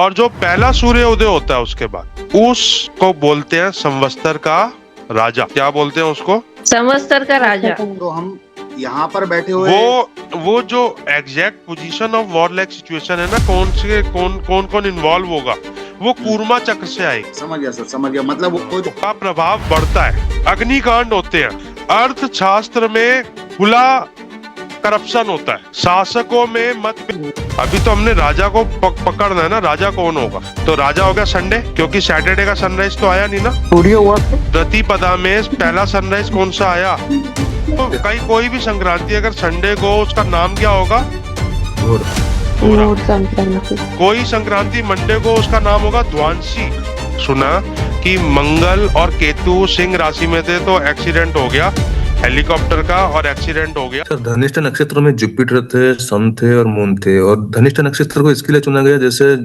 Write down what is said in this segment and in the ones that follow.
और जो पहला सूर्य उदय होता है उसके बाद उसको बोलते हैं संवत्सर का राजा। क्या बोलते हैं उसको? संवत्सर का राजा। तो हम यहाँ पर बैठे हुए वो जो एग्जैक्ट पोजीशन ऑफ वॉरलैक सिचुएशन है ना, कौन कौन इन्वॉल्व होगा, वो कूर्मा चक्र से आएगी। समझ गया सर, समझ गया। मतलब वो का प्रभाव बढ़ता है, अग्निकांड होते हैं। अर्थशास्त्र में खुला करप्शन होता है, शासकों में मत। अभी तो हमने राजा को पकड़ना है ना, राजा कौन होगा? तो राजा हो गया संडे, क्योंकि सैटरडे का सनराइज तो आया नहीं ना। प्रतिपदा में पहला सनराइज कौन सा आया? तो कहीं कोई भी संक्रांति अगर संडे को, उसका नाम क्या होगा? कोई संक्रांति मंडे को, उसका नाम होगा द्वांशी। सुना कि मंगल और केतु सिंह राशि में थे तो एक्सीडेंट हो गया हेलीकॉप्टर का, और एक्सीडेंट हो गया। सर धनिष्ठ नक्षत्र में जुपिटर थे, सन थे और मून थे, और धनिष्ठ नक्षत्र को इसके लिए चुना गया जैसे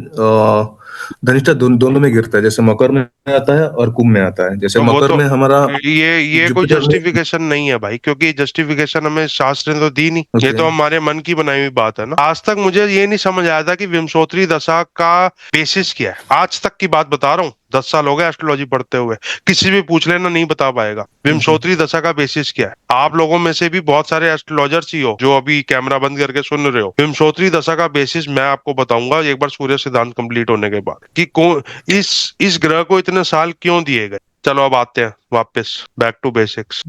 धनिष्ठा दोनों में गिरता है, जैसे मकर में आता है और कुंभ में आता है। जैसे मकर में हमारा ये कोई जस्टिफिकेशन नहीं है भाई, क्योंकि जस्टिफिकेशन हमें शास्त्र ने तो दी नहीं। ये तो हमारे मन की बनाई हुई बात है ना। आज तक मुझे ये नहीं समझ आया था कि विंशोत्तरी दशा का बेसिस क्या है। आज तक की बात बता रहा हूँ, 10 साल हो गए एस्ट्रोलॉजी पढ़ते हुए। किसी भी पूछ लेना, नहीं बता पाएगा विंशोत्तरी दशा का बेसिस क्या है। आप लोगों में से भी बहुत सारे एस्ट्रोलॉजर्स ही हो जो अभी कैमरा बंद करके सुन रहे हो। विंशोत्तरी दशा का बेसिस मैं आपको बताऊंगा एक बार सूर्य सिद्धांत कंप्लीट होने के बाद, कि इस ग्रह को इतने साल क्यों दिए गए। चलो अब आते हैं वापस बैक टू बेसिक्स।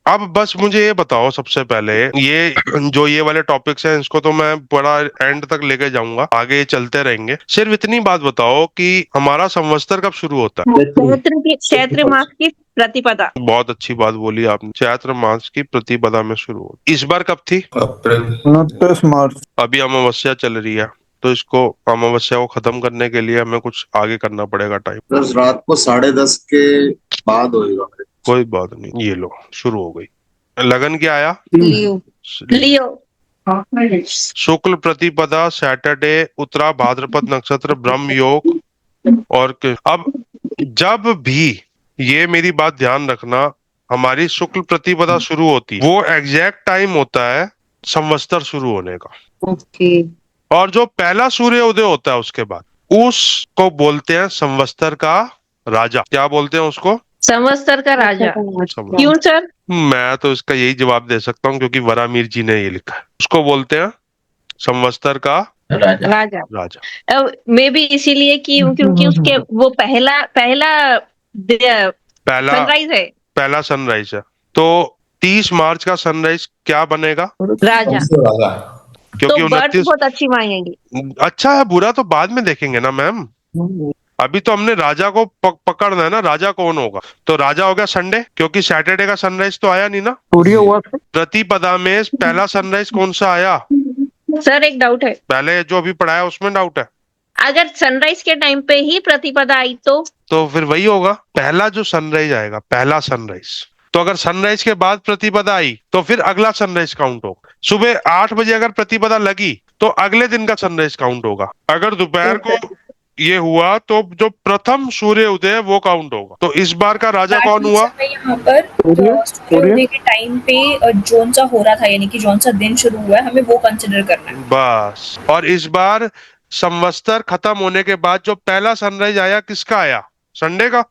अब बस मुझे ये बताओ सबसे पहले, ये वाले टॉपिक्स हैं, इसको तो मैं बड़ा एंड तक लेके जाऊंगा, आगे चलते रहेंगे। सिर्फ इतनी बात बताओ कि हमारा संवत्सर कब शुरू होता है? चैत्र मास की प्रतिपदा। बहुत अच्छी बात बोली आपने, चैत्र मास की प्रतिपदा में शुरू होती। इस बार कब थी? अप्रैल 29 मार्च। अभी अमावस्या चल रही है, तो इसको अमावस्या को खत्म करने के लिए हमें कुछ आगे करना पड़ेगा टाइम। बस रात को 10:30 के बाद होएगा। कोई बात नहीं, ये लो शुरू हो गई। लगन क्या आया? लियो। शुक्ल प्रतिपदा, सैटरडे, उत्तरा भाद्रपद नक्षत्र, ब्रह्म योग। और अब जब भी, ये मेरी बात ध्यान रखना, हमारी शुक्ल प्रतिपदा शुरू होती है, वो एग्जैक्ट टाइम होता है संवत्सर शुरू होने का। ओके। और जो पहला सूर्य उदय होता है उसके बाद, उसको बोलते हैं संवत्सर का राजा। क्या बोलते हैं उसको? संवत्सर का राजा। क्यों सर? मैं तो इसका यही जवाब दे सकता हूँ, क्योंकि वरामीर जी ने ये लिखा है। उसको बोलते हैं संवत्सर का राजा। मे बी इसीलिए कि क्योंकि उसके वो पहला सनराइज है। पहला सनराइज है। तो 30 मार्च का सनराइज क्या बनेगा? राजा। क्योंकि तो बर्थ बहुत अच्छी मांगेंगी। अच्छा है, बुरा तो बाद में देखेंगे ना मैम। अभी तो हमने राजा को पकड़ना है ना, राजा कौन होगा? तो राजा हो गया संडे, क्योंकि सैटरडे का सनराइज तो आया नहीं ना। प्रतिपदा में पहला सनराइज कौन सा आया? सर एक डाउट है, पहले जो अभी पढ़ाया उसमें डाउट है। अगर सनराइज के टाइम पे ही प्रतिपदा आई तो फिर वही होगा, पहला जो सनराइज आएगा, पहला सनराइज। तो अगर सनराइज के बाद प्रतिपदा आई तो फिर अगला सनराइज काउंट होगा। सुबह 8 बजे अगर प्रतिपदा लगी तो अगले दिन का सनराइज काउंट होगा। अगर दोपहर को ये हुआ तो जो प्रथम सूर्य उदय वो काउंट होगा। तो इस बार का राजा कौन हुआ? यहाँ पर सूर्य उदय के टाइम पे जोन सा हो रहा था, यानी कि जोन सा दिन शुरू हुआ है, हमें वो कंसिडर करना है बस। और इस बार संवत्सर खत्म होने के बाद जो पहला सनराइज आया, किसका आया? संडे का।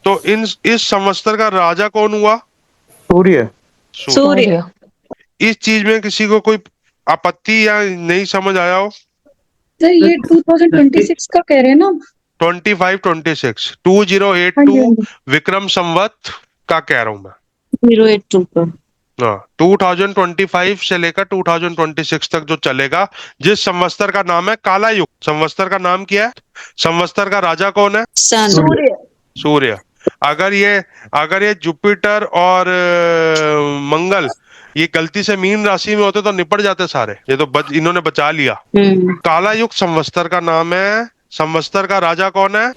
तो इस संवत्सर का राजा कौन हुआ? सूर्य। इस चीज में किसी को कोई आपत्ति या नहीं समझ आया हो? सर ये 2026 का कह रहे हैं ना? 25-26 2082 विक्रम संवत का कह रहा हूं मैं। 082 का। 2025 से लेकर 2026 तक जो चलेगा, जिस संवत्सर का नाम है काला युग। संवत्सर का नाम क्या है? संवत्सर का राजा कौन है? सूर्य। अगर ये जुपिटर और मंगल ये गलती से मीन राशि में होते तो निपट जाते सारे। ये तो इन्होंने बचा लिया। काला युग संवत्सर का नाम है। संवत्सर का राजा कौन है?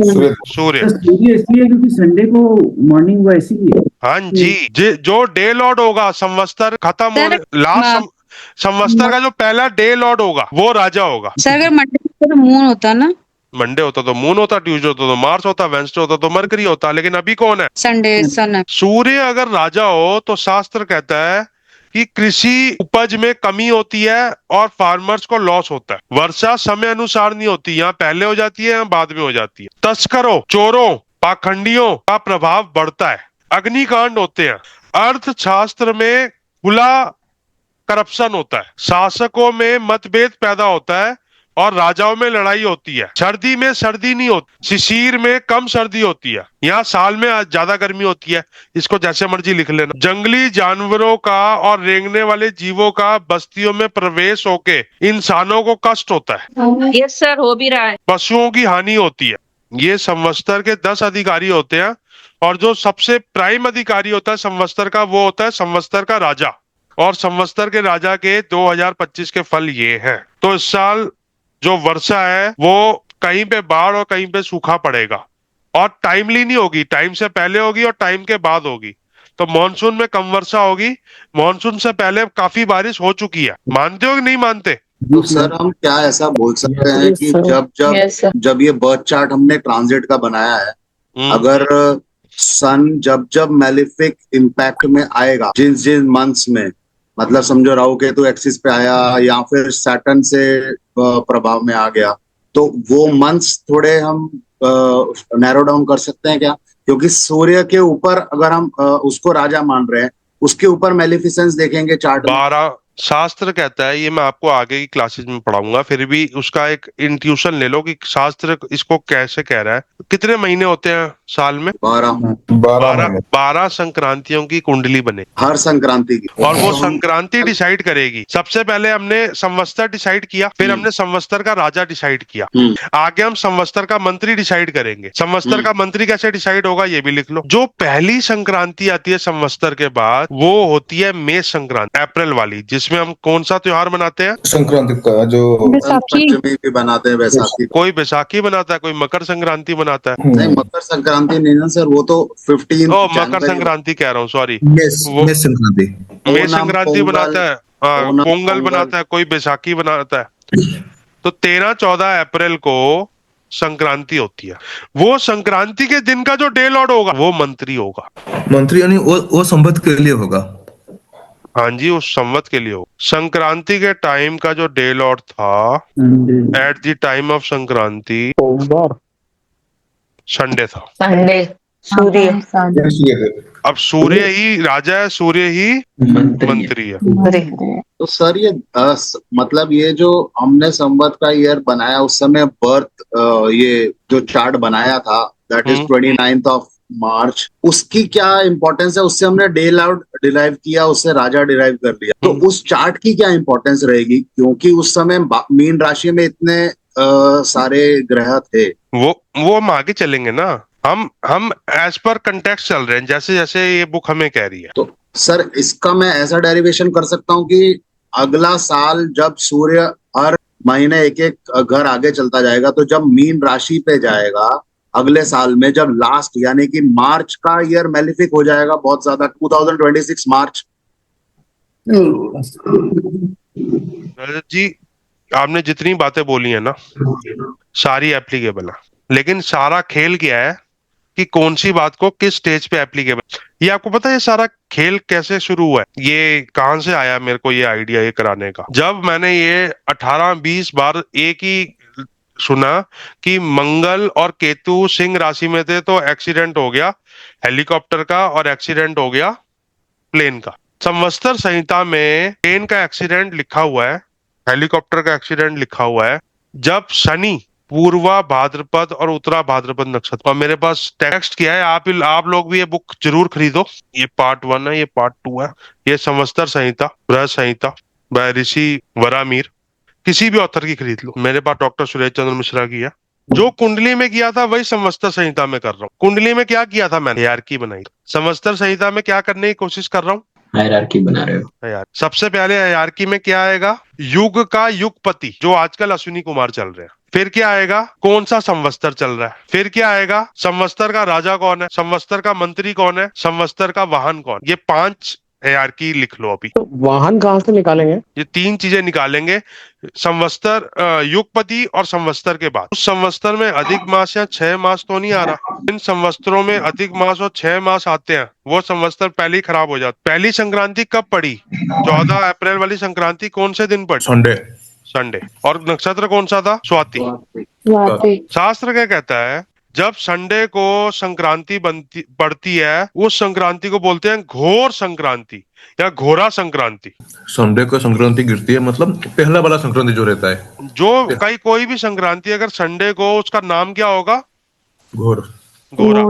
सूर्य। इसलिए क्योंकि संडे को मॉर्निंग हुआ, इसीलिए। हाँ जी, जो डे लॉर्ड होगा संवत्सर खत्म होने लास्ट संवत्सर का जो पहला डे लॉर्ड होगा वो राजा होगा। सर अगर मंडे तो मून होता ना? मंडे होता तो मून होता, ट्यूसडे होता तो मार्स होता, वेंसडे होता तो मरकरी होता। लेकिन अभी कौन है? संडे सन है। सूर्य अगर राजा हो तो शास्त्र कहता है कि कृषि उपज में कमी होती है और फार्मर्स को लॉस होता है। वर्षा समय अनुसार नहीं होती, यहाँ पहले हो जाती है, यहाँ बाद में हो जाती है। तस्करों, चोरों, पाखंडियों का प्रभाव बढ़ता है। अग्निकांड होते हैं। अर्थशास्त्र में खुला करप्शन होता है। शासकों में मतभेद पैदा होता है और राजाओं में लड़ाई होती है। सर्दी में सर्दी नहीं होती, शिशिर में कम सर्दी होती है। यहाँ साल में ज्यादा गर्मी होती है, इसको जैसे मर्जी लिख लेना। जंगली जानवरों का और रेंगने वाले जीवों का बस्तियों में प्रवेश होके इंसानों को कष्ट होता है। यस सर, हो भी रहा है। पशुओं की हानि होती है। ये संवत्सर के 10 अधिकारी होते हैं और जो सबसे प्राइम अधिकारी होता है संवत्सर का, वो होता है संवत्सर का राजा। और संवत्सर के राजा के 2025 के फल ये हैं। तो इस साल जो वर्षा है वो कहीं पे बाढ़ और कहीं पे सूखा पड़ेगा और टाइमली नहीं होगी, टाइम से पहले होगी और टाइम के बाद होगी। तो मानसून में कम वर्षा होगी, मानसून से पहले काफी बारिश हो चुकी है। मानते हो कि नहीं मानते? तो सर हम क्या ऐसा बोल सकते हैं कि जब ये बर्थ चार्ट हमने ट्रांजिट का बनाया है, अगर सन जब मैलिफिक इम्पैक्ट में आएगा, जिन मंथ्स में, मतलब समझो राहु केतु एक्सिस पे आया या फिर सैटर्न से प्रभाव में आ गया, तो वो मंथ्स थोड़े हम नैरो डाउन कर सकते हैं क्या? क्योंकि सूर्य के ऊपर अगर हम उसको राजा मान रहे हैं, उसके ऊपर मेलिफिसेंस देखेंगे चार्ट में। 12 शास्त्र कहता है, ये मैं आपको आगे की क्लासेस में पढ़ाऊंगा, फिर भी उसका एक इंट्यूशन ले लो कि शास्त्र इसको कैसे कह रहा है। कितने महीने होते हैं साल में? 12 संक्रांतियों की कुंडली बने हर संक्रांति की, और वो संक्रांति डिसाइड करेगी। सबसे पहले हमने संवत्सर डिसाइड किया, फिर हमने संवत्सर का राजा डिसाइड किया, आगे हम संवत्सर का मंत्री डिसाइड करेंगे। संवत्सर का मंत्री कैसे डिसाइड होगा ये भी लिख लो। जो पहली संक्रांति आती है संवत्सर के बाद, वो होती है मेष संक्रांति, अप्रैल वाली, जिसमें हम कौन सा त्योहार मनाते हैं? संक्रांति का जो पंचमी भी बनाते हैं, बैसाखी। कोई बैसाखी बनाता है, कोई मकर संक्रांति बनाता है। नहीं, मकर संक्रांति नहीं ना सर, वो तो 15 मकर संक्रांति कह रहा हूँ, सॉरी, मेष संक्रांति, मेष संक्रांति बनाता है, पोंगल बनाता है, कोई बैसाखी बनाता है। तो 13-14 अप्रैल को संक्रांति होती है। वो संक्रांति के दिन का जो डे लॉर्ड होगा वो मंत्री होगा। मंत्री यानी वो संवत के लिए होगा। हाँ जी, उस संवत के लिए हो। संक्रांति के टाइम का जो डे लॉर्ड था at the time of Sankranti, Sunday था। संडे, सूर्य। अब सूर्य ही राजा है, सूर्य ही मंत्री है। तो सर ये मतलब ये जो हमने संवत का ईयर बनाया, उस समय बर्थ ये जो चार्ट बनाया था, that is 29th of March, उसकी क्या इंपॉर्टेंस है? उससे हमने डे लॉर्ड डिराइव किया, उससे राजा डिराइव कर लिया, तो उस चार्ट की क्या इंपॉर्टेंस रहेगी? क्योंकि उस समय मीन राशि में इतने सारे ग्रह थे। वो हम आगे चलेंगे ना, हम एज पर कंटेक्स्ट चल रहे हैं, जैसे जैसे ये बुक हमें कह रही है। तो सर इसका मैं ऐसा डेरिवेशन कर सकता हूँ कि अगला साल जब सूर्य हर महीने एक घर आगे चलता जाएगा, तो जब मीन राशि पे जाएगा अगले साल में, जब लास्ट यानी कि मार्च का ईयर मेलिफिक हो जाएगा बहुत ज्यादा, 2026 मार्च। रजत जी, आपने जितनी बातें बोली है ना, सारी एप्लीकेबल है, लेकिन सारा खेल क्या है कि कौन सी बात को किस स्टेज पे एप्लीकेबल। ये आपको पता है ये सारा खेल कैसे शुरू हुआ है? ये कहां से आया मेरे को ये आइडिया ये कराने का? जब मैंने ये 18-20 बार एक ही सुना कि मंगल और केतु सिंह राशि में थे, तो एक्सीडेंट हो गया हेलीकॉप्टर का और एक्सीडेंट हो गया प्लेन का। संवत्सर संहिता में प्लेन का एक्सीडेंट लिखा हुआ है, हेलीकॉप्टर का एक्सीडेंट लिखा हुआ है जब शनि पूर्वा भाद्रपद और उत्तरा भाद्रपद नक्षत्र। और मेरे पास टेक्स्ट किया है, आप लोग भी ये बुक जरूर खरीदो। ये पार्ट 1 है, ये पार्ट 2 है। ये संवत्सर संहिता, बृहद संहिता बाय ऋषि वरामीर, किसी भी ऑथर की खरीद लो। मेरे पास डॉक्टर सुरेश चंद्र मिश्रा की है। जो कुंडली में किया था वही संवत्सर संहिता में कर रहा हूँ। कुंडली में क्या किया था मैंने? हायरार्की बनाई। संवत्सर संहिता में क्या करने की कोशिश कर रहा हूँ? हायरार्की बना रहे हो। यार सबसे पहले हायरार्की में क्या आएगा? युग का युगपति, जो आजकल अश्विनी कुमार चल रहे हैं। फिर क्या आएगा? कौन सा संवत्सर चल रहा है। फिर क्या आएगा? संवत्सर का राजा कौन है, संवत्सर का मंत्री कौन है, संवत्सर का वाहन कौन। ये 5 ARK लिख लो अभी। तो वाहन कहाँ से निकालेंगे? ये 3 चीजें निकालेंगे, संवत्सर, युगपति और संवत्सर के बाद। उस संवत्सर में अधिक मास या 6 मास तो नहीं आ रहा। इन संवत्सरों में अधिक मास और 6 मास आते हैं, वो संवत्सर पहले ही खराब हो जाता। पहली संक्रांति कब पड़ी? 14 अप्रैल वाली संक्रांति कौन से दिन पड़ी? संडे। संडे। और नक्षत्र कौन सा था? स्वाति। शास्त्र क्या कहता है? जब संडे को संक्रांति बनती पड़ती है, उस संक्रांति को बोलते हैं घोर संक्रांति या घोरा संक्रांति। संडे को संक्रांति गिरती है, मतलब पहला वाला संक्रांति जो रहता है। जो कोई भी संक्रांति अगर संडे को, उसका नाम क्या होगा? घोर। घोरा।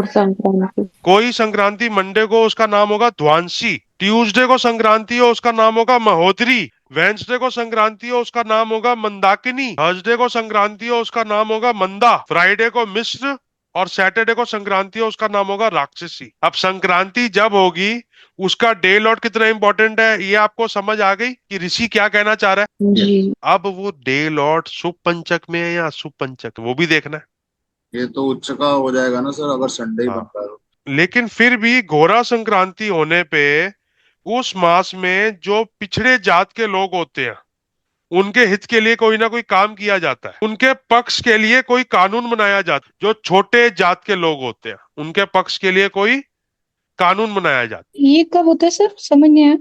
कोई संक्रांति मंडे को, उसका नाम होगा ध्वांसी। ट्यूसडे को संक्रांति हो, उसका नाम होगा महोदरी। वेंसडे को संक्रांति हो, उसका नाम होगा मंदाकिनी। थर्सडे को संक्रांति हो, उसका नाम होगा मंदा। फ्राइडे को मिश्र और सैटरडे को संक्रांति हो, उसका नाम होगा राक्षसी। अब संक्रांति जब होगी, उसका डे लॉट कितना इंपॉर्टेंट है, ये आपको समझ आ गई कि ऋषि क्या कहना चाह रहा है? जी। अब वो डे लॉट शुभ पंचक में है या अशुभ पंचक, वो भी देखना है। ये तो उच्च का हो जाएगा ना सर, अगर संडे ही हाँ। बनता है तो। लेकिन फिर भी घोरा संक्रांति होने पे उस मास में जो पिछड़े जात के लोग होते हैं, उनके हित के लिए कोई ना कोई काम किया जाता है। उनके पक्ष के लिए कोई कानून बनाया जाता है। जो छोटे जात के लोग होते हैं, उनके पक्ष के लिए कोई कानून बनाया जाता है। ये कब होता है सर, समझ नहीं आया।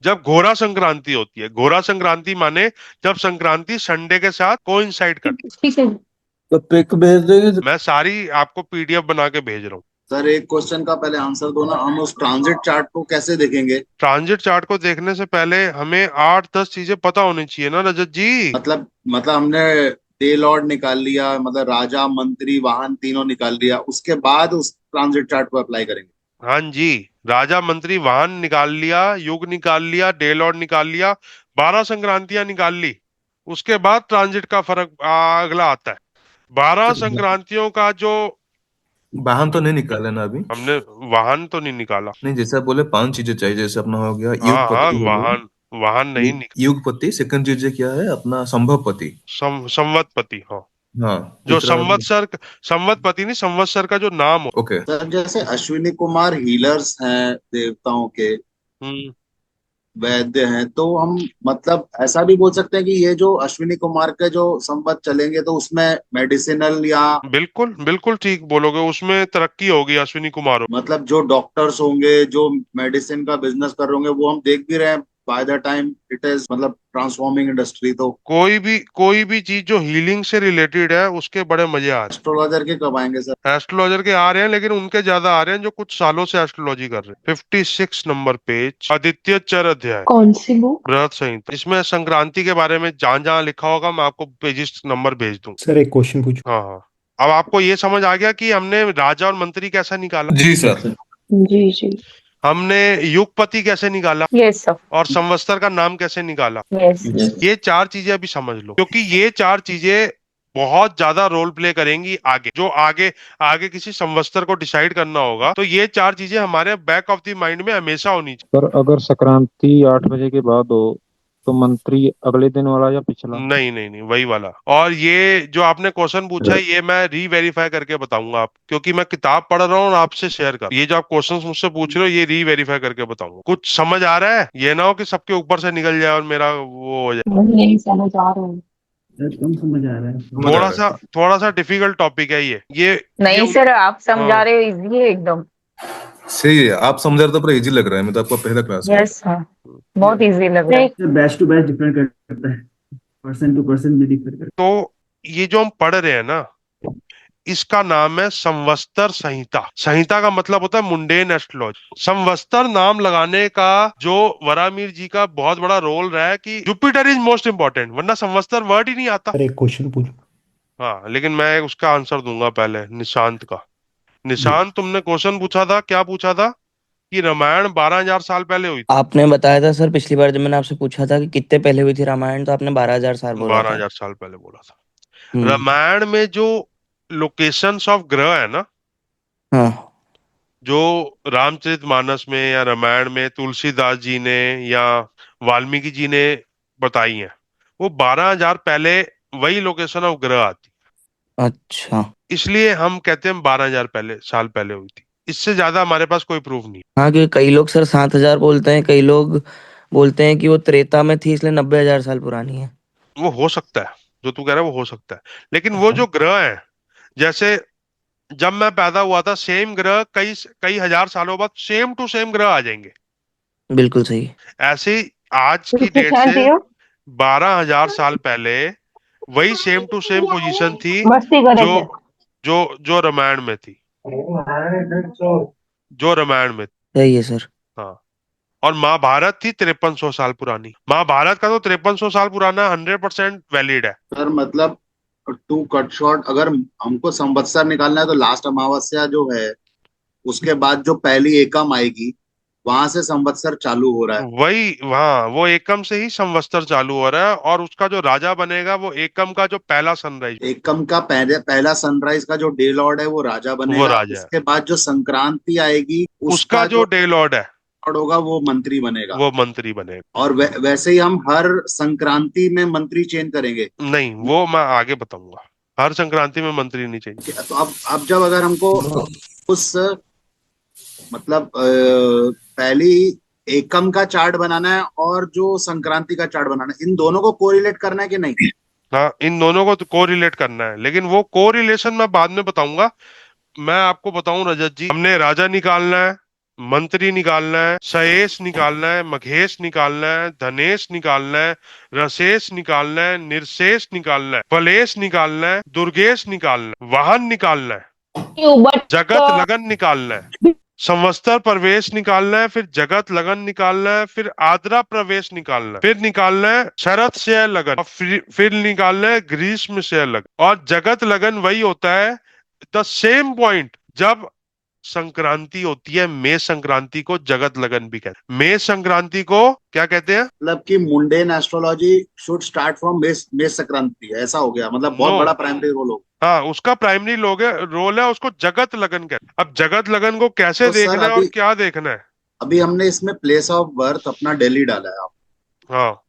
जब घोरा संक्रांति होती है। घोरा संक्रांति माने जब संक्रांति संडे के साथ कोइंसाइड करती ठीक है। तो पिक भेज देंगे। मैं सारी आपको PDF बना के भेज रहा हूँ। सर एक क्वेश्चन का पहले आंसर दो ना, हम उस ट्रांजिट चार्ट को कैसे देखेंगे? ट्रांजिट चार्ट को देखने से पहले हमें 8-10 चीजें पता होनी चाहिए ना रजत जी। मतलब हमने डे लॉर्ड निकाल लिया, मतलब राजा मंत्री वाहन तीनों निकाल लिया, उसके बाद उस ट्रांजिट चार्ट को अप्लाई करेंगे। हाँ जी, राजा मंत्री वाहन निकाल लिया, युग निकाल लिया, डे लॉर्ड निकाल लिया, 12 संक्रांतियां निकाल ली, उसके बाद ट्रांजिट का फर्क अगला आता है। 12 संक्रांतियों का जो वाहन तो नहीं निकाले ना अभी? हमने वाहन तो नहीं निकाला। नहीं, जैसे आप बोले 5 चीजें चाहिए, जैसे अपना हो गया हाँ हाँ, युगपति, वाहन नहीं युगपति। सेकंड चीज क्या है अपना? संभवपति। संवतपति। हाँ, हाँ, जो तीसरा संवतपति नहीं, संवत्सर का जो नाम हो। ओके। सर जैसे अश्विनी कुमार हीलर्स हैं देवताओं के, वैद्य हैं, तो हम मतलब ऐसा भी बोल सकते हैं कि ये जो अश्विनी कुमार के जो संवत चलेंगे तो उसमें मेडिसिनल या बिल्कुल बिल्कुल ठीक बोलोगे, उसमें तरक्की होगी अश्विनी कुमार हो। मतलब जो डॉक्टर्स होंगे, जो मेडिसिन का बिजनेस कर रहे होंगे, वो हम देख भी रहे हैं by the time it is मतलब ट्रांसफॉर्मिंग इंडस्ट्री। तो कोई भी चीज जो हीलिंग से रिलेटेड है, उसके बड़े मजे आ रहे हैं। एस्ट्रोलॉजर के कब आएंगे सर? एस्ट्रोलॉजर के आ रहे हैं, लेकिन उनके ज्यादा आ रहे हैं जो कुछ सालों से एस्ट्रोलॉजी कर रहे हैं। 56 नंबर पेज, आदित्य चर अध्याय, कौन सी बुक? बृहत संहिता। इसमें संक्रांति के बारे में जहां जहां लिखा होगा, मैं आपको पेजेस नंबर भेज दूं। सर एक क्वेश्चन पूछो। हाँ हाँ, अब आपको ये समझ आ गया कि हमने राजा और मंत्री कैसा निकाला। जी सर। जी जी। हमने युगपति कैसे निकाला, यस सर। और संवत्सर का नाम कैसे निकाला। यस। ये 4 चीजें अभी समझ लो, क्योंकि ये 4 चीजें बहुत ज्यादा रोल प्ले करेंगी आगे। जो आगे किसी संवत्सर को डिसाइड करना होगा, तो ये 4 चीजें हमारे बैक ऑफ द माइंड में हमेशा होनी चाहिए। पर अगर संक्रांति 8 बजे के बाद हो तो मंत्री अगले दिन वाला या पिछला? नहीं नहीं नहीं, वही वाला। और ये जो आपने क्वेश्चन पूछा है, ये मैं री-वेरीफाई करके बताऊंगा आप, क्योंकि मैं किताब पढ़ रहा हूँ और आपसे शेयर कर। ये जो आप क्वेश्चंस मुझसे पूछ रहे हो, ये री-वेरीफाई करके बताऊंगा। कुछ समझ आ रहा है? ये ना हो कि सबके ऊपर से निकल जाए और मेरा वो हो जाए। नहीं समझ आ रहा हूँ। एकदम समझ आ रहा है। थोड़ा सा डिफिकल्ट टॉपिक है ये नहीं सर, आप समझा हाँ। रहे हो, इजी है एकदम। सही है, आप समझ रहे तो पूरा इजी लग रहा है। मैं तो आपको पहला क्लास में। यस सर, बहुत इजी लग रहा है। Sir batch to batch different करता है, पर्सन टू पर्सन भी डिफर करता तो ये जो हम पढ़ रहे हैं ना, इसका नाम है संवत्सर संहिता। संहिता का मतलब होता है मुंडेन एस्ट्रोलॉजी। संवत्सर नाम लगाने का जो वरामीर जी का बहुत बड़ा रोल रहा है कि जुपिटर इज मोस्ट इंपॉर्टेंट, वरना संवत्सर वर्ड ही नहीं आता। सर एक क्वेश्चन पूछो। हाँ, लेकिन मैं उसका आंसर दूंगा पहले निशांत का। निशांत, तुमने क्वेश्चन पूछा था, क्या पूछा था? कि रामायण 12,000 साल पहले हुई थी। आपने बताया था सर पिछली बार जब मैंने आपसे पूछा था कि कितने पहले हुई थी रामायण, तो आपने 12,000 साल बोला था। 12,000 साल पहले बोला था। रामायण में जो लोकेशंस ऑफ ग्रह है ना, हाँ, जो रामचरितमानस में या रामायण में तुलसीदास जी ने या वाल्मीकि जी ने बताई हैं, वो 12,000 पहले वही लोकेशन ऑफ ग्रह आती। अच्छा। इसलिए हम कहते हैं 12,000 साल पहले हुई थी। इससे ज्यादा हमारे पास कोई प्रूफ नहीं। हाँ, क्योंकि कई लोग सर 7,000 बोलते हैं, कई लोग बोलते हैं कि वो त्रेता में थी इसलिए 90,000 साल पुरानी है। वो हो सकता है, जो तू कह रहा है वो हो सकता है, लेकिन वो जो ग्रह है, जैसे जब मैं पैदा हुआ था सेम ग्रह कई कई हजार सालों बाद सेम टू सेम ग्रह आ जाएंगे। बिल्कुल सही। ऐसे ही आज की डेट से 12,000 साल पहले वही सेम टू सेम पोजीशन थी जो जो जो रामायण में थी, जो रामायण में थी। सही है सर। हाँ, और महाभारत थी 5300 साल पुरानी। महाभारत का तो 5300 साल पुराना 100% वैलिड है। सर मतलब टू कट शॉर्ट, अगर हमको संवत्सर निकालना है तो लास्ट अमावस्या जो है उसके बाद जो पहली एकम आएगी वहां से संवत्सर चालू हो रहा है। वही वहाँ वो एकम से ही संवत्सर चालू हो रहा है, और उसका जो राजा बनेगा वो एकम का जो पहला सनराइज, एकम का पहला सनराइज का जो डे लॉर्ड है वो राजा वो बनेगा। राजा है। उसके बाद जो संक्रांति आएगी उसका जो डे लॉर्ड है लॉर्ड होगा वो मंत्री बनेगा। वो मंत्री बनेगा। और वैसे ही हम हर संक्रांति में मंत्री चेंज करेंगे। नहीं, वो मैं आगे बताऊंगा, हर संक्रांति में मंत्री नहीं चाहिए। तो अब जब अगर हमको उस मतलब पहली एकम का चार्ट बनाना है और जो संक्रांति का चार्ट बनाना है, इन दोनों को कोरिलेट करना है कि नहीं? हाँ, इन दोनों को तो कोरिलेट करना है, लेकिन वो कोरिलेशन मैं बाद में बताऊंगा। मैं आपको बताऊं रजत जी, हमने राजा निकालना है, मंत्री निकालना है, सहेश निकालना है, मघेश निकालना है, धनेश निकालना है, रसेश निकालना है, निर्शेष निकालना है, फलेश निकालना है, दुर्गेश निकालना है, वाहन निकालना है, जगत लगन निकालना है, संवत्सर प्रवेश निकालना है, फिर जगत लगन निकालना है, फिर आद्रा प्रवेश निकालना है, फिर निकालना है शरत से लगन, और फिर निकालना है ग्रीष्म से लगन। और जगत लगन वही होता है द सेम पॉइंट जब संक्रांति होती है। मेष संक्रांति को जगत लगन भी कहते हैं। मेष संक्रांति को क्या कहते हैं? मतलब कि mundane astrology should start from मेष संक्रांति, ऐसा हो गया, मतलब बहुत बड़ा प्राइमरी रोल हो। हाँ, उसका प्राइमरी रोल है, उसको जगत लगन कहते हैं। अब जगत लगन को कैसे तो देखना है और क्या देखना है? अभी हमने इसमें प्लेस ऑफ बर्थ अपना दिल्ली डाला है। हाँ,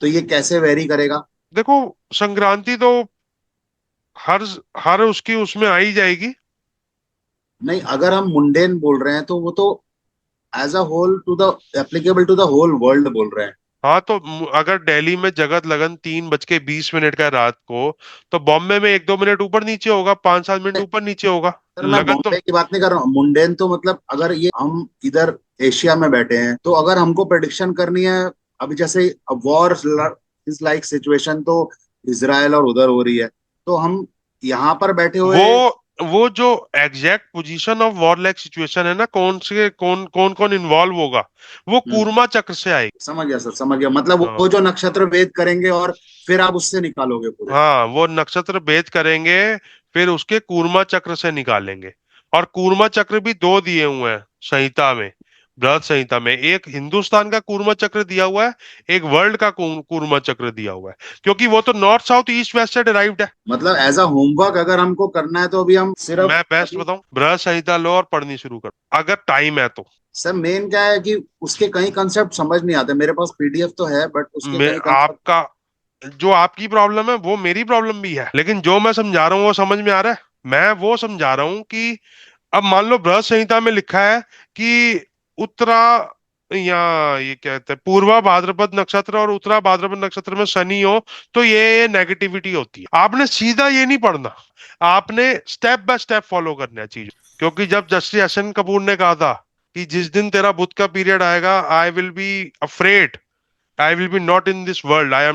तो ये कैसे वेरी करेगा? देखो, संक्रांति तो हर उसकी उसमें आ ही जाएगी। नहीं, अगर हम मुंडेन बोल रहे हैं तो वो तो as a whole to the applicable to the whole world बोल रहे हैं। हाँ, तो अगर दिल्ली में जगत लगन 3:20 का रात को, तो बॉम्बे में 1-2 मिनट ऊपर नीचे होगा, 5-7 मिनट ऊपर नीचे होगा। मैं बॉम्बे की बात नहीं कर रहा हूँ, मुंडेन तो मतलब अगर ये हम इधर एशिया में बैठे हैं तो अगर हमको प्रेडिक्शन करनी है, अभी जैसे वॉर इज लाइक सिचुएशन तो इजराइल और उधर हो रही है, तो हम यहाँ पर बैठे हुए वो जो exact position of war like situation है ना, कौन इन्वॉल्व होगा, वो कूर्मा चक्र से आएगी। समझ गया सर, समझ गया। मतलब वो जो नक्षत्र भेद करेंगे और फिर आप उससे निकालोगे पूरे। हाँ, वो नक्षत्र भेद करेंगे, फिर उसके कूर्मा चक्र से निकालेंगे। और कूर्मा चक्र भी 2 दिए हुए हैं संहिता में, बृहद संहिता में। एक हिंदुस्तान का कूर्मा चक्र दिया हुआ है, एक वर्ल्ड का कूर्मा चक्र दिया हुआ है, क्योंकि वो तो नॉर्थ साउथ ईस्ट वेस्ट से डिराइव्ड है। मतलब एज अ होमवर्क अगर हमको करना है तो अभी हम सिर्फ, मैं बेस्ट बताऊं, बृहद संहिता लो और पढ़नी शुरू करो अगर टाइम है तो। सर मेन क्या है कि उसके कई कंसेप्ट समझ नहीं आते। मेरे पास पीडीएफ तो है बट उसके आपका जो आपकी प्रॉब्लम है वो मेरी प्रॉब्लम भी है, लेकिन जो मैं समझा रहा हूँ वो समझ में आ रहा है। मैं वो समझा रहा हूँ कि अब मान लो बृहद संहिता में लिखा है कि उत्तरा या ये कहते हैं पूर्वा भाद्रपद नक्षत्र और उत्तरा भाद्रपद नक्षत्र में शनि हो तो ये नेगेटिविटी होती है। आपने सीधा ये नहीं पढ़ना, आपने स्टेप बाय स्टेप फॉलो करना है चीज। क्योंकि जब जस्टिस एस.एन. कपूर ने कहा था कि जिस दिन तेरा बुध का पीरियड आएगा, I will be afraid, I will be not in this world, I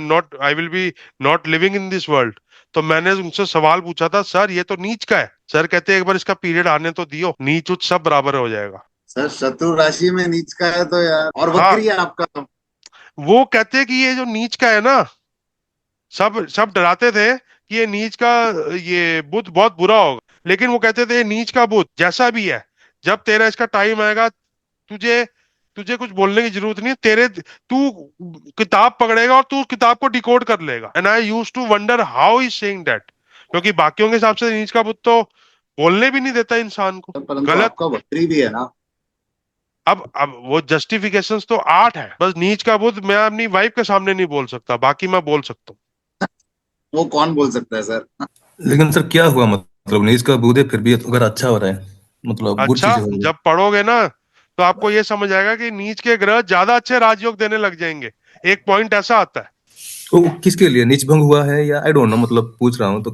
will be not living in this world, तो मैंने उनसे सवाल पूछा था, सर ये तो नीच का है। सर कहते हैं एक बार इसका पीरियड आने तो दियो, नीच उच्च सब बराबर हो जाएगा। सर शत्रु राशि में नीच का है तो यार, और वक्री है आपका। वो कहते हैं कि ये जो नीच का है ना, सब डराते थे कि ये नीच का ये बुध बहुत बुरा होगा, लेकिन वो कहते थे नीच का बुध जैसा भी है, जब तेरा इसका टाइम आएगा तुझे कुछ बोलने की जरूरत नहीं है, तू किताब पकड़ेगा और तू किताब को डिकोड कर लेगा। And I used to wonder how is saying that, क्योंकि बाकियों के हिसाब से नीच का बुध तो बोलने भी नहीं देता इंसान को। गलत आपका वक्री भी है ना। अब वो जस्टिफिकेशंस तो 8 है, बस नीच का बुध मैं अपनी वाइफ के सामने नहीं बोल सकता, बाकी मैं बोल सकता हूँ। वो कौन बोल सकता है सर? लेकिन सर क्या हुआ, मतलब नीच का बुध है फिर भी अगर अच्छा हो रहा है? मतलब गुड अच्छा, चीजें होंगी। जब पढ़ोगे ना तो आपको ये समझ आएगा कि नीच के ग्रह ज्यादा अच्छे राजयोग देने लग जाएंगे। एक पॉइंट ऐसा आता है। तो किसके लिए नीच भंग हुआ है या आई डोंट नो, मतलब पूछ रहा हूँ तो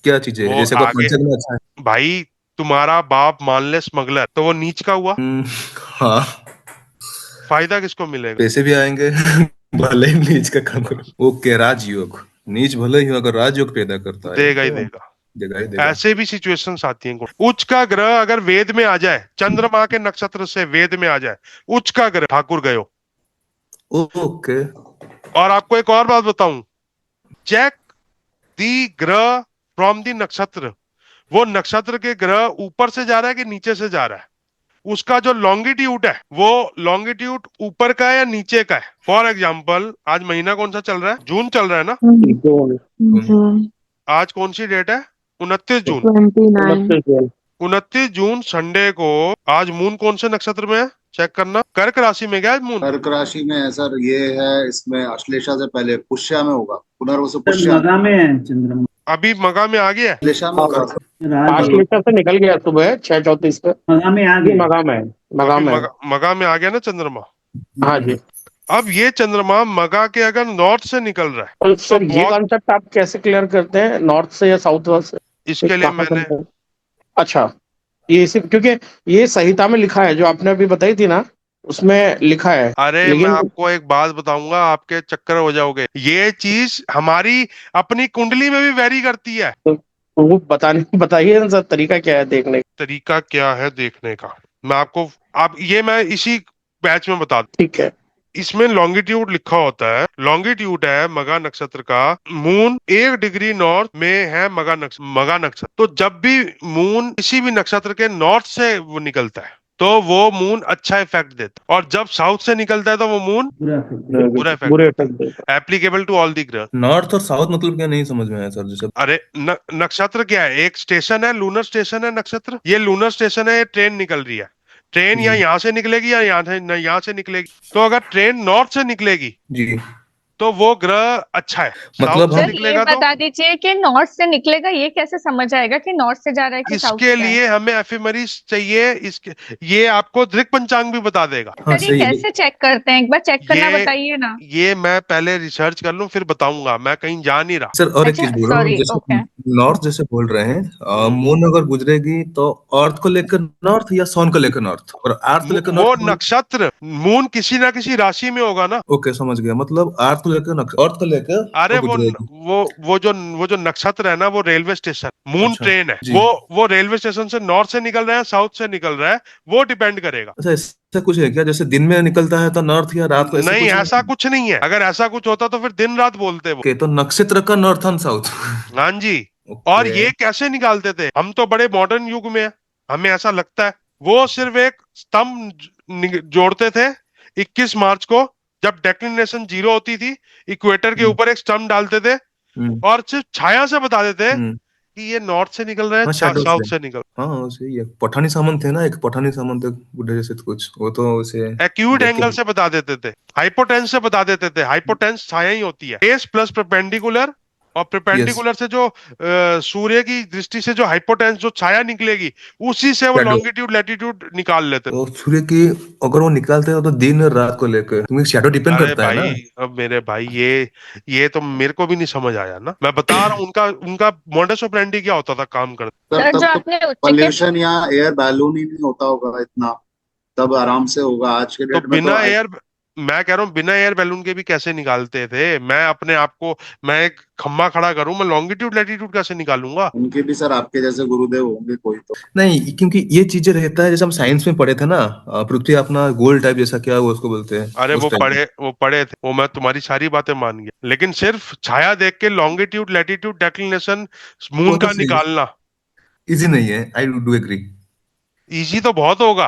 क्या चीजें है, वो जैसे अगर आगे, पंचक में अच्छा है। भाई तुम्हारा बाप मान ले स्मगलर, तो वो नीच का हुआ, हाँ, फायदा किसको मिलेगा? पैसे भी आएंगे भले ही नीच का काम करो। ओके, राजयोग, नीच भले ही हो, अगर राजयोग पैदा करता है देगा ही तो देगा। देगा ही देगा। ऐसे भी सिचुएशंस आती हैं। उच्च का ग्रह अगर वेद में आ जाए, चंद्रमा के नक्षत्र से वेद में आ जाए, उच्च का ग्रह ठाकुर गयो। ओके। और आपको एक और बात बताऊं, चेक दी ग्रह फ्रॉम दी नक्षत्र। वो नक्षत्र के ग्रह ऊपर से जा रहा है कि नीचे से जा रहा है, उसका जो लॉन्गिट्यूड है वो लॉन्गिट्यूड ऊपर का है या नीचे का है। फॉर एग्जाम्पल, आज महीना कौन सा चल रहा है? जून चल रहा है ना। आज कौन सी डेट है? 29 जून। 29। 29 जून संडे को आज मून कौन से नक्षत्र में है? चेक करना, कर्क राशि में गया आज मून। कर्क राशि में है सर, ये है, इसमें अश्लेषा से पहले पुष्या में होगा, पुनर्वसु सर पुष्या में। मगा में है चंद्रमा। अभी मगा में आ गया है। अश्लेषा में होगा। राज आश्लेषा से निकल गया सुबह 6:34 पे। मगा में आ अभी गया। मगा में है, मगा अभी में है। मगा में आ गया ना चंद्रमा। हाँ जी। अब ये चंद्रमा मगा के अगर नॉर्थ से निकल रहा है तो तो सर ये बहुत, कॉन्सेप्ट आप कैसे क्लियर करते हैं, नॉर्थ से या साउथ से? इसके लिए कहाँ मैंने, करते हैं? अच्छा, ये सिर्फ क्योंकि ये संहिता में लिखा है, जो आपने अभी बताई थी ना, उसमें लिखा है। अरे मैं लेकिन आपको एक बात बताऊंगा, आपके चक्कर हो जाओगे। ये चीज हमारी अपनी कुंडली में भी वेरी करती है। वो बताइए ना सर, तरीका क्या है देखने का? तरीका क्या है देखने का, मैं आपको, आप ये मैं इसी बैच में बता दूं। ठीक है। इसमें लॉन्गिट्यूड लिखा होता है, लॉन्गिट्यूड है मगा नक्षत्र का, मून 1 डिग्री नॉर्थ में है मगा नक्षत्र। तो जब भी मून किसी भी नक्षत्र के नॉर्थ से वो निकलता है तो वो मून अच्छा इफेक्ट देता है, और जब साउथ से निकलता है तो वो मून बुरा इफेक्ट बुरे देता effect देता है। एप्लीकेबल टू ऑल दी ग्रह। नॉर्थ और साउथ मतलब क्या, नहीं समझ में आया सर जैसे। अरे नक्षत्र क्या है? एक स्टेशन है, लूनर स्टेशन है नक्षत्र। ये लूनर स्टेशन है, ये ट्रेन निकल रही है। ट्रेन या जी यहाँ से निकलेगी या यहाँ से निकलेगी। तो अगर ट्रेन नॉर्थ से निकलेगी जी, तो वो ग्रह अच्छा है, मतलब साउथ से हम सर ये निकलेगा तो बता दीजिए कि नॉर्थ से निकलेगा, ये कैसे समझ आएगा कि नॉर्थ से जा रहा है कि साउथ इसके से है? लिए हमें एफिमरीज चाहिए। इसके ये आपको दृक पंचांग भी बता देगा। हाँ सर ये सही है। कैसे चेक करते हैं, एक बार चेक करना ये बताइए ना। ये मैं पहले रिसर्च कर लूं फिर बताऊंगा, मैं कहीं जा नहीं रहा। सर और एक अच्छा चीज बोल रहा हूँ, सॉरी, जैसे ओके। नॉर्थ जैसे बोल रहे हैं, हम्म। मून अगर गुजरेगी तो अर्थ को लेकर नॉर्थ या सन को लेकर नॉर्थ, और अर्थ को लेकर वो नॉर्थ। नक्षत्र मून किसी ना किसी राशि में होगा ना। ओके समझ गया, मतलब अर्थ को लेकर अर्थ को लेकर अरे वो गुजरेगी। वो जो नक्षत्र है ना, वो रेलवे स्टेशन, मून अच्छा ट्रेन है। जी। वो रेलवे स्टेशन से नॉर्थ से निकल रहा है, साउथ से निकल रहा है, वो डिपेंड करेगा। अच्छा, ऐसा कुछ है क्या, जैसे दिन में निकलता है तो नॉर्थ या रात को, ऐसा नहीं, कुछ ऐसा है? कुछ नहीं है। अगर ऐसा कुछ होता तो फिर दिन रात बोलते वो। ओके, तो नक्षत्र का नॉर्थ एंड साउथ। हाँ जी। और ओके। ये कैसे निकालते थे? हम तो बड़े मॉडर्न युग में हैं, हमें ऐसा लगता है। वो सिर्फ एक स्तंभ जोड़ते थे 21 मार्च को, जब डेक्लिनेशन 0 होती थी, इक्वेटर के हम्म ऊपर एक स्तंभ डालते थे हम्म और सिर्फ छाया से बता देते हम्म, कि ये नॉर्थ से निकल रहा है, हाँ शैडो से। साउथ से निकल। हाँ सही है, पठानी सामंत थे ना, एक पठानी सामंत, एक बुढ़े जैसे कुछ, वो तो उसे एक्यूट देख एंगल के। से बता देते थे, हाइपोटेंस से बता देते थे। हाइपोटेंस छाया ही होती है, बेस प्लस परपेंडिकुलर, और यस, परपेंडिकुलर से जो सूर्य की दृष्टि से जो हाइपोटेंस, जो छाया निकलेगी, उसी से वो शैडो। लॉन्गिट्यूड लैटिट्यूड निकाल लेते। तो सूर्य की अगर वो निकालते हैं तो दिन और रात को लेकर, क्योंकि शैडो डिपेंड अरे करता है ना। भाई, अब मेरे भाई, ये तो मेरे को भी नहीं समझ आया ना। मैं बता रहा हूँ उनका उनका मोडस ऑपरेंडी क्या होता था काम करते। सर सर तब जो तो आपने उच्च के पॉल्यूशन या एयर बैलून ही नहीं होता होगा इतना, तब आराम से होगा। आज के तो डेट में तो मैं कह रहा हूँ बिना एयर बैलून के भी कैसे निकालते थे? मैं अपने आप को, मैं एक खम्मा खड़ा करूं, मैं लॉन्गिट्यूड लैटिट्यूड कैसे निकालूंगा? उनके भी सर आपके जैसे गुरुदेव होंगे कोई तो। नहीं, क्योंकि ये चीजें रहता है, जैसे हम साइंस में पढ़े थे ना, पृथ्वी अपना गोल टाइप जैसा, क्या वो उसको बोलते हैं, अरे उस टाइप। वो पढ़े थे, वो मैं तुम्हारी सारी बातें मान गया, लेकिन सिर्फ छाया देख के लॉन्गिट्यूड लैटिट्यूड डेक्लिनेशन वो मून तो का सही, निकालना इजी नहीं है, आई डू एग्री। इजी तो बहुत होगा,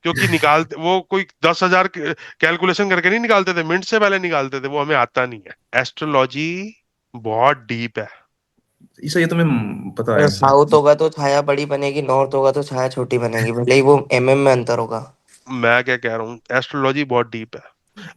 क्योंकि निकालते वो कोई 10,000 कैलकुलेशन करके नहीं निकालते थे, मिनट से पहले निकालते थे। वो हमें आता नहीं है। एस्ट्रोलॉजी बहुत डीप है। ये तो मैं पता है। साउथ होगा तो छाया बड़ी बनेगी, नॉर्थ होगा तो छाया छोटी बनेगी, भले ही वो में अंतर होगा। मैं क्या कह रहा हूँ, एस्ट्रोलॉजी बहुत डीप है।